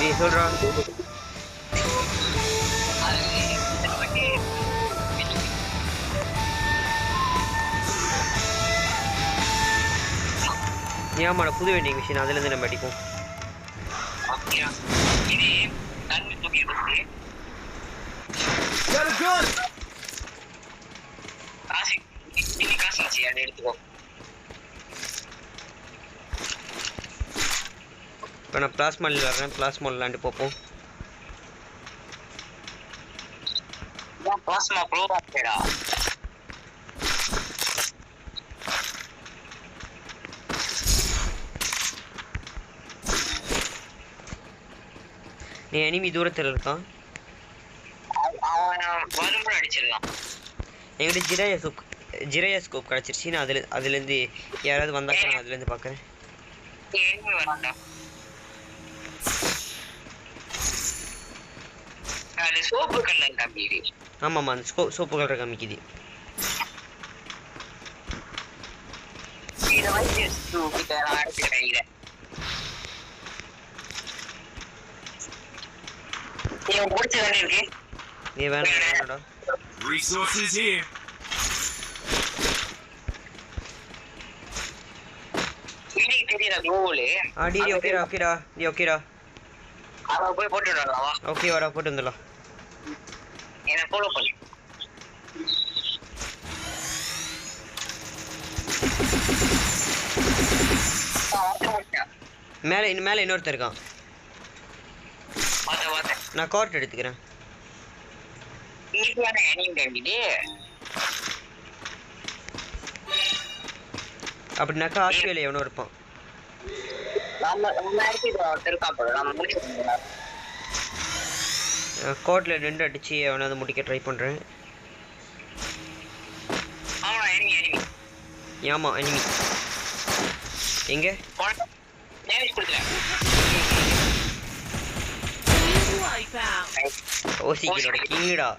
நீ சொல்றா ஏமாட புது வெண்டிங் மிஷின் அதுலேருந்து நம்ம அடிப்போம். இப்போ நான் பிளாஸ்மால் வர்றேன், பிளாஸ்மால் விளாண்டு பார்ப்போம். பிளாஸ்மா ப்ரோ ஆச்சேடா. நீ எனிமி தூரத்தில் இருக்கான், வரும்போது அடிச்சிடலாம். என்கிட்ட ஜிரையா ஸ்கோப் கிடச்சிருச்சு. நான் அதுலேருந்து யாராவது வந்தாக்கா நான் அதுலேருந்து பார்க்குறேன். ஆமாம்மா அந்த சோப்பு கலர் காமிக்குது. நீ வேணாடா. Resources here. ஓகேடா. போய் போட்டு விடலாம். ஓகே வாடா, போட்டு வந்துடலாம். என்ன ஃபாலோ பண்ணு. மேலே இன்னொருத்தர் இருக்கான். நான் கார்ட் எடுத்துக்கிறேன். அப்படின்னாக்கா ஆஸ்திரேலியா எவனோ இருப்பான். கோர்ட்ல 2 அடிச்சு அவனாவது முடிக்க ட்ரை பண்றேன். ஆமா எனிமி எங்க? ஓசிக்கிலோட கிங்கடா.